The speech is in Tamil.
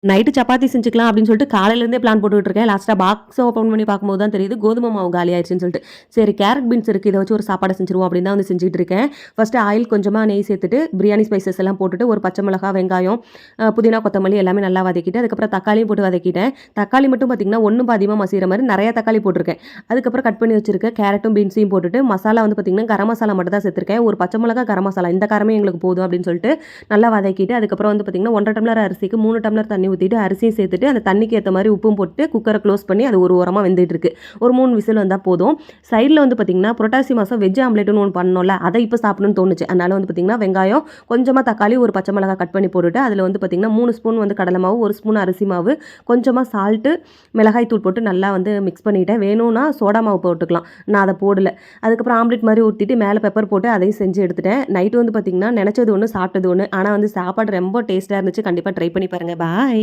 நைட்டு சப்பாத்தி செஞ்சுக்கலாம் அப்படின்னு சொல்லிட்டு காலையிலேருந்தே பிளான் போட்டுக்கிட்டு இருக்கேன். லாஸ்ட்டா பாக்ஸ் ஓப்பன் பண்ணி பார்க்கும்போது தான் தெரியுது கோதுமை மாவு காலி ஆயிடுச்சுன்னு சொல்லிட்டு. சரி கேரட் பீன்ஸ் இருக்கு. இத வச்சு ஒரு சாப்பாடு செஞ்சுருவோம் அப்படின்னு தான் வந்து செஞ்சுட்டு இருக்கேன். ஃபர்ஸ்ட்டு ஆயில் கொஞ்சமா நெய் சேர்த்துட்டு, பிரியாணி ஸ்பைசஸ் எல்லாம் போட்டுட்டு, ஒரு பச்சை மிளகா, வெங்காயம், புதினா, கொத்தமல்லி எல்லாமே நல்லா வதக்கிட்டு, அதுக்கப்புறம் தக்காளியும் போட்டு வதக்கிட்டேன். தக்காளி மட்டும் பார்த்தீங்கன்னா, ஒண்ணும் பாதியுமா மசியிற மாரி நெறைய தக்காளி போட்டிருக்கேன். அதுக்கப்புறம் கட் பண்ணி வச்சிருக்க கேரட்டும், பீன்ஸையும் போட்டுட்டு, மசாலா வந்து பார்த்தீங்கன்னா, கரம் மசாலா மட்டும் தான் சேர்த்துருக்கேன். ஒரு பச்சை மிளகா, கரம் மசாலா இந்த காரமே எங்களுக்கு போதும் அப்படின்னு சொல்லிட்டு நல்லா வதக்கிட்டு, அதுக்கப்புறம் வந்து பார்த்தீங்கன்னா, 1 1/2 டம்ளர் அரிசிக்கு 3 டம்ளர் தண்ணி ஊத்திட்டு, அரிசியும் சேர்த்துட்டு அந்த தண்ணிக்கு ஏற்ற மாதிரி உப்பும் போட்டு குக்கரை க்ளோஸ் பண்ணி அது ஒரு ஓரமாக வெந்துட்டு இருக்கு. ஒரு 3 விசில் வந்தால் போதும். சைடில் வந்து பார்த்தீங்கன்னா புரட்டாசி மாதம் வெஜ் ஆம்லேட்னு ஒன்று பண்ணோம்ல, அதை இப்போ சாப்பிடணும்னு தோணுச்சு. அதனால வந்து பார்த்தீங்கன்னா வெங்காயம், கொஞ்சமாக தக்காளி, ஒரு பச்சை மிளகாய் கட் பண்ணி போட்டுட்டு அதில் வந்து பார்த்தீங்கன்னா 3 ஸ்பூன் வந்து கடலை மாவு, 1 ஸ்பூன் அரிசி மாவு, கொஞ்சமாக சால்ட்டு, மிளகாய் தூள் போட்டு நல்லா வந்து மிக்ஸ் பண்ணிட்டேன். வேணும்னா சோடா மாவு போட்டுக்கலாம். நான் அதை போடல. அதுக்கப்புறம் ஆம்லேட் மாதிரி ஊற்றிட்டு மேலே பெப்பர் போட்டு அதையும் செஞ்சு எடுத்துட்டேன். நைட்டு வந்து பார்த்தீங்கன்னா நினச்சது ஒன்று சாப்பிட்டது ஒன்று. ஆனால் வந்து சாப்பாடு ரொம்ப டேஸ்ட்டாக இருந்துச்சு. கண்டிப்பாக ட்ரை பண்ணி பாருங்கள். பாய்.